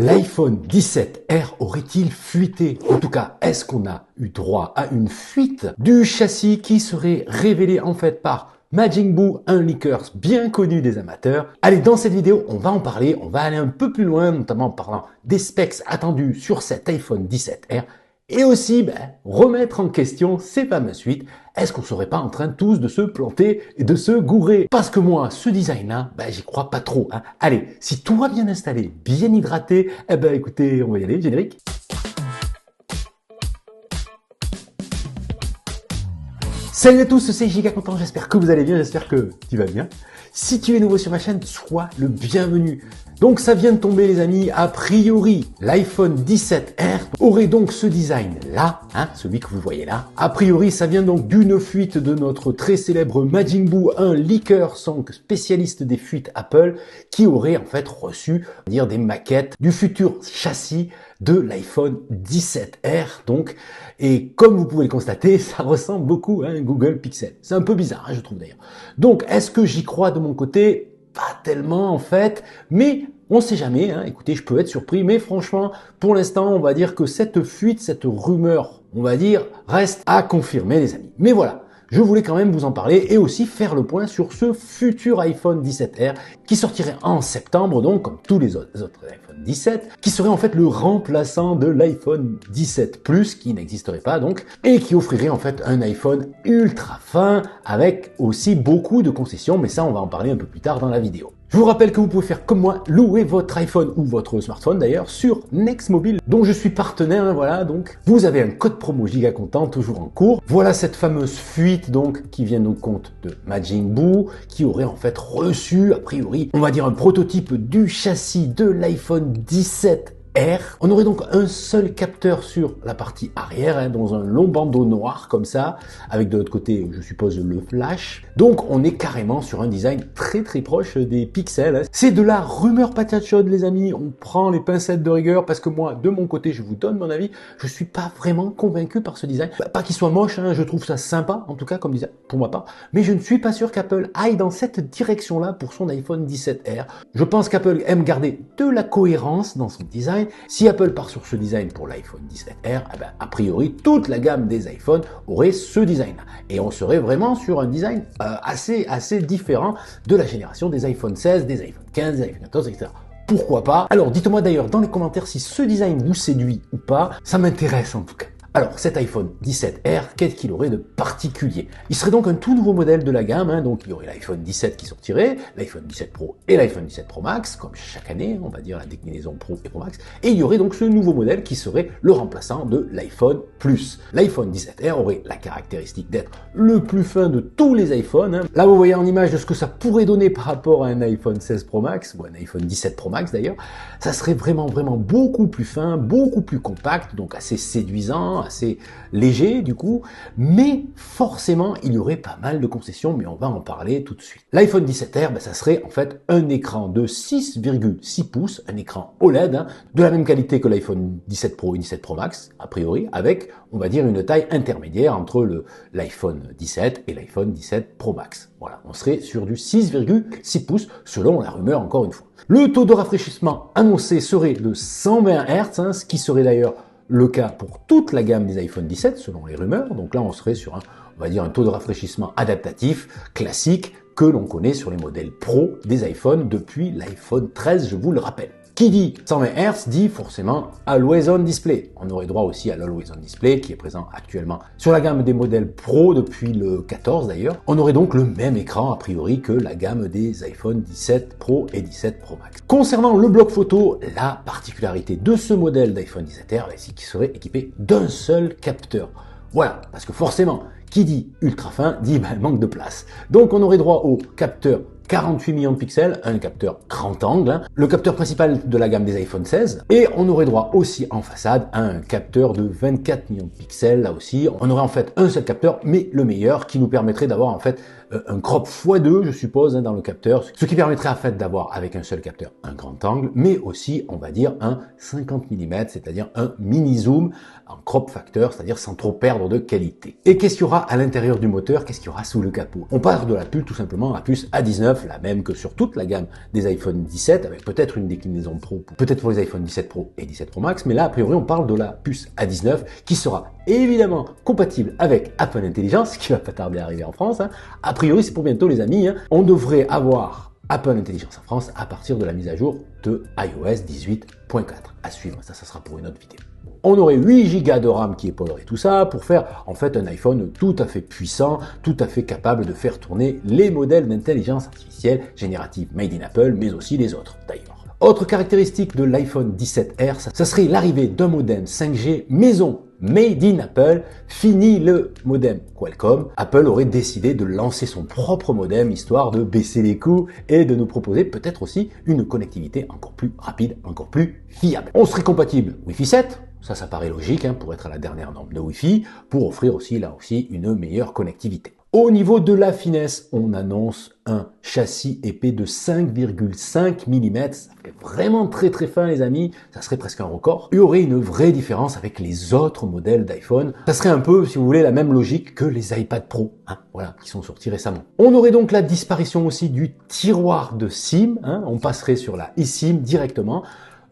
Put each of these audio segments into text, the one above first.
L'iPhone 17R aurait-il fuité? En tout cas, est-ce qu'on a eu droit à une fuite du châssis qui serait révélé en fait par Majin Buu, un leaker bien connu des amateurs? Allez, dans cette vidéo, on va en parler, on va aller un peu plus loin, notamment en parlant des specs attendus sur cet iPhone 17R et aussi remettre en question ces fameuses fuites. Est-ce qu'on serait pas en train tous de se planter et de se gourer? Parce que moi, ce design-là, j'y crois pas trop. Allez, si tout va bien installé, bien hydraté, écoutez, on va y aller, générique. Salut à tous, c'est Giga Content, j'espère que vous allez bien, j'espère que tu vas bien. Si tu es nouveau sur ma chaîne, sois le bienvenu. Donc ça vient de tomber les amis, a priori l'iPhone 17R aurait donc ce design là, celui que vous voyez là. A priori ça vient donc d'une fuite de notre très célèbre Majin Buu, un leaker spécialiste des fuites Apple, qui aurait en fait reçu des maquettes du futur châssis de l'iPhone 17R donc. Et comme vous pouvez le constater, ça ressemble beaucoup à un Google Pixel. C'est un peu bizarre, je trouve d'ailleurs. Donc est-ce que j'y crois de mon côté? Pas tellement en fait, mais on sait jamais, écoutez, je peux être surpris, mais franchement, pour l'instant, on va dire que cette fuite, cette rumeur, on va dire, reste à confirmer les amis. Mais voilà, je voulais quand même vous en parler et aussi faire le point sur ce futur iPhone 17R qui sortirait en septembre, donc comme tous les autres iPhone 17, qui serait en fait le remplaçant de l'iPhone 17 Plus qui n'existerait pas donc, et qui offrirait en fait un iPhone ultra fin avec aussi beaucoup de concessions, mais ça on va en parler un peu plus tard dans la vidéo. Je vous rappelle que vous pouvez faire comme moi, louer votre iPhone ou votre smartphone d'ailleurs sur Nextmobile, dont je suis partenaire, voilà, donc vous avez un code promo Giga Content toujours en cours. Voilà cette fameuse fuite donc qui vient au compte de Majin Buu, qui aurait en fait reçu, a priori, on va dire un prototype du châssis de l'iPhone 17R. On aurait donc un seul capteur sur la partie arrière, dans un long bandeau noir comme ça, avec de l'autre côté, je suppose, le flash. Donc on est carrément sur un design très très proche des pixels. C'est de la rumeur patate chaude les amis, on prend les pincettes de rigueur parce que moi, de mon côté, je vous donne mon avis, je suis pas vraiment convaincu par ce design. Pas qu'il soit moche, je trouve ça sympa, en tout cas comme design pour ma part, mais je ne suis pas sûr qu'Apple aille dans cette direction-là pour son iPhone 17R. Je pense qu'Apple aime garder de la cohérence dans son design. Si Apple part sur ce design pour l'iPhone 17R, a priori, toute la gamme des iPhones aurait ce design-là. Et on serait vraiment sur un design assez différent de la génération des iPhone 16, des iPhone 15, des iPhone 14, etc. Pourquoi pas? Alors dites-moi d'ailleurs dans les commentaires si ce design vous séduit ou pas, ça m'intéresse en tout cas. Alors cet iPhone 17R, qu'est-ce qu'il aurait de particulier? Il serait donc un tout nouveau modèle de la gamme, donc il y aurait l'iPhone 17 qui sortirait, l'iPhone 17 Pro et l'iPhone 17 Pro Max, comme chaque année, on va dire la déclinaison Pro et Pro Max, et il y aurait donc ce nouveau modèle qui serait le remplaçant de l'iPhone Plus. L'iPhone 17R aurait la caractéristique d'être le plus fin de tous les iPhones. Là vous voyez en image de ce que ça pourrait donner par rapport à un iPhone 16 Pro Max, ou un iPhone 17 Pro Max d'ailleurs, ça serait vraiment beaucoup plus fin, beaucoup plus compact, donc assez séduisant, assez léger du coup, mais forcément il y aurait pas mal de concessions, mais on va en parler tout de suite. L'iPhone 17R, ça serait en fait un écran de 6,6 pouces, un écran OLED, de la même qualité que l'iPhone 17 Pro et 17 Pro Max, a priori, avec, on va dire, une taille intermédiaire entre l'iPhone 17 et l'iPhone 17 Pro Max. Voilà, on serait sur du 6,6 pouces, selon la rumeur encore une fois. Le taux de rafraîchissement annoncé serait de 120 Hz, ce qui serait d'ailleurs le cas pour toute la gamme des iPhone 17 selon les rumeurs. Donc là, on serait sur un taux de rafraîchissement adaptatif classique que l'on connaît sur les modèles Pro des iPhones depuis l'iPhone 13, je vous le rappelle. Qui dit 120 Hz dit forcément Always On Display. On aurait droit aussi à l'Always On Display qui est présent actuellement sur la gamme des modèles Pro depuis le 14 d'ailleurs. On aurait donc le même écran a priori que la gamme des iPhone 17 Pro et 17 Pro Max. Concernant le bloc photo, la particularité de ce modèle d'iPhone 17R, c'est qu'il serait équipé d'un seul capteur. Voilà, parce que forcément, qui dit ultra fin dit manque de place. Donc on aurait droit au capteur 48 millions de pixels, un capteur grand angle, le capteur principal de la gamme des iPhone 16, et on aurait droit aussi en façade à un capteur de 24 millions de pixels, là aussi. On aurait en fait un seul capteur, mais le meilleur, qui nous permettrait d'avoir en fait un crop x2, je suppose, hein, dans le capteur, ce qui permettrait en fait d'avoir avec un seul capteur un grand angle, mais aussi, on va dire, un 50 mm, c'est-à-dire un mini zoom en crop factor, c'est-à-dire sans trop perdre de qualité. Et qu'est-ce qu'il y aura à l'intérieur du moteur? Qu'est-ce qu'il y aura sous le capot? On part de la puce tout simplement, la puce A19, la même que sur toute la gamme des iPhone 17, avec peut-être une déclinaison Pro, peut-être pour les iPhone 17 Pro et 17 Pro Max, mais là, a priori, on parle de la puce A19 qui sera évidemment compatible avec Apple Intelligence, qui va pas tarder à arriver en France. Hein. A priori, c'est pour bientôt les amis. Hein. On devrait avoir Apple Intelligence en France à partir de la mise à jour de iOS 18.4. À suivre, ça sera pour une autre vidéo. On aurait 8 Go de RAM qui épaulerait tout ça pour faire en fait un iPhone tout à fait puissant, tout à fait capable de faire tourner les modèles d'intelligence artificielle générative made in Apple, mais aussi les autres d'ailleurs. Autre caractéristique de l'iPhone 17R, ça serait l'arrivée d'un modem 5G maison made in Apple. Fini le modem Qualcomm. Apple aurait décidé de lancer son propre modem histoire de baisser les coûts et de nous proposer peut-être aussi une connectivité encore plus rapide, encore plus fiable. On serait compatible Wi-Fi 7. Ça paraît logique hein, pour être à la dernière norme de Wi-Fi, pour offrir aussi là aussi une meilleure connectivité. Au niveau de la finesse, on annonce un châssis épais de 5,5 mm. Ça fait vraiment très fin les amis, ça serait presque un record. Il y aurait une vraie différence avec les autres modèles d'iPhone. Ça serait un peu, si vous voulez, la même logique que les iPad Pro, hein, voilà, qui sont sortis récemment. On aurait donc la disparition aussi du tiroir de SIM, hein, on passerait sur la eSIM directement.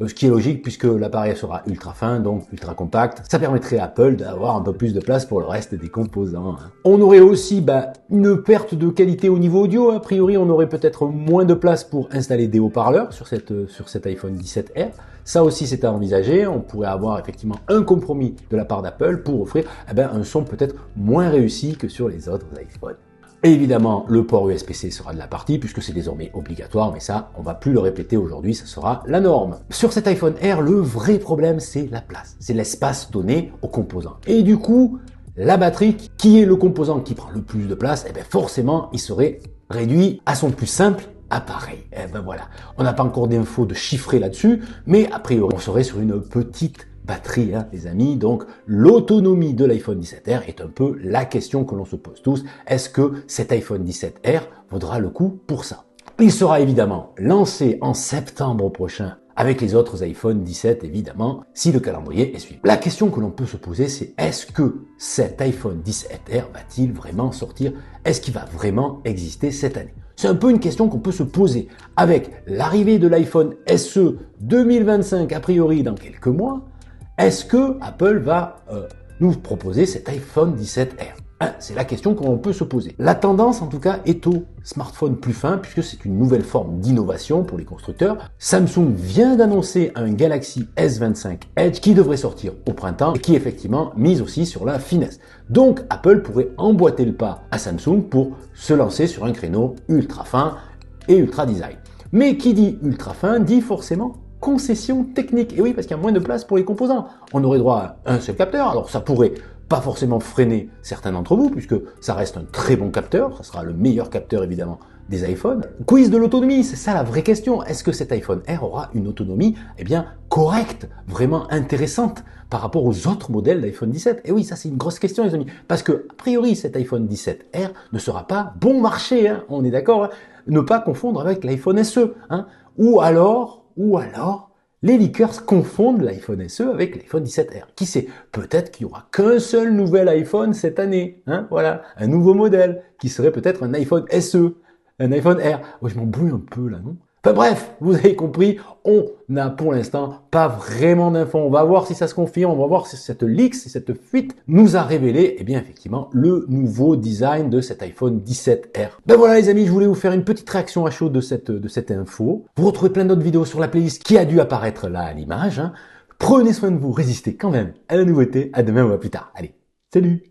Ce qui est logique puisque l'appareil sera ultra fin, donc ultra compact. Ça permettrait à Apple d'avoir un peu plus de place pour le reste des composants. On aurait aussi une perte de qualité au niveau audio. A priori, on aurait peut-être moins de place pour installer des haut-parleurs sur cet iPhone 17R. Ça aussi, c'est à envisager. On pourrait avoir effectivement un compromis de la part d'Apple pour offrir un son peut-être moins réussi que sur les autres iPhones. Et évidemment, le port USB-C sera de la partie puisque c'est désormais obligatoire, mais ça, on va plus le répéter aujourd'hui, ça sera la norme. Sur cet iPhone Air, le vrai problème, c'est la place, c'est l'espace donné aux composants. Et du coup, la batterie, qui est le composant qui prend le plus de place, forcément, il serait réduit à son plus simple appareil. Voilà, on n'a pas encore d'infos de chiffrer là-dessus, mais a priori, on serait sur une petite batterie, hein, les amis. Donc, l'autonomie de l'iPhone 17R est un peu la question que l'on se pose tous. Est-ce que cet iPhone 17R vaudra le coup pour ça? Il sera évidemment lancé en septembre prochain avec les autres iPhone 17, évidemment, si le calendrier est suivi. La question que l'on peut se poser, c'est est-ce que cet iPhone 17R va-t-il vraiment sortir? Est-ce qu'il va vraiment exister cette année? C'est un peu une question qu'on peut se poser. Avec l'arrivée de l'iPhone SE 2025, a priori dans quelques mois, est-ce que Apple va nous proposer cet iPhone 17R? C'est la question qu'on peut se poser. La tendance, en tout cas, est au smartphone plus fin, puisque c'est une nouvelle forme d'innovation pour les constructeurs. Samsung vient d'annoncer un Galaxy S25 Edge qui devrait sortir au printemps et qui, effectivement, mise aussi sur la finesse. Donc, Apple pourrait emboîter le pas à Samsung pour se lancer sur un créneau ultra fin et ultra design. Mais qui dit ultra fin dit forcément concession technique. Et oui, parce qu'il y a moins de place pour les composants. On aurait droit à un seul capteur, alors ça pourrait pas forcément freiner certains d'entre vous, puisque ça reste un très bon capteur, ça sera le meilleur capteur évidemment des iPhones. Quiz de l'autonomie, c'est ça la vraie question. Est-ce que cet iPhone R aura une autonomie correcte, vraiment intéressante par rapport aux autres modèles d'iPhone 17? Et oui, ça c'est une grosse question les amis, parce que a priori cet iPhone 17R ne sera pas bon marché, hein, on est d'accord, hein, ne pas confondre avec l'iPhone SE, hein, ou alors, les leakers confondent l'iPhone SE avec l'iPhone 17R. Qui sait? Peut-être qu'il n'y aura qu'un seul nouvel iPhone cette année. Hein, voilà, un nouveau modèle qui serait peut-être un iPhone SE, un iPhone R. Ouais, je m'embrouille un peu là, non? Enfin bref, vous avez compris, on n'a pour l'instant pas vraiment d'infos. On va voir si ça se confirme, on va voir si cette leak, si cette fuite nous a révélé, effectivement, le nouveau design de cet iPhone 17R. Voilà les amis, je voulais vous faire une petite réaction à chaud de cette info. Vous retrouvez plein d'autres vidéos sur la playlist qui a dû apparaître là à l'image. Hein. Prenez soin de vous, résistez quand même à la nouveauté. À demain ou à plus tard. Allez, salut!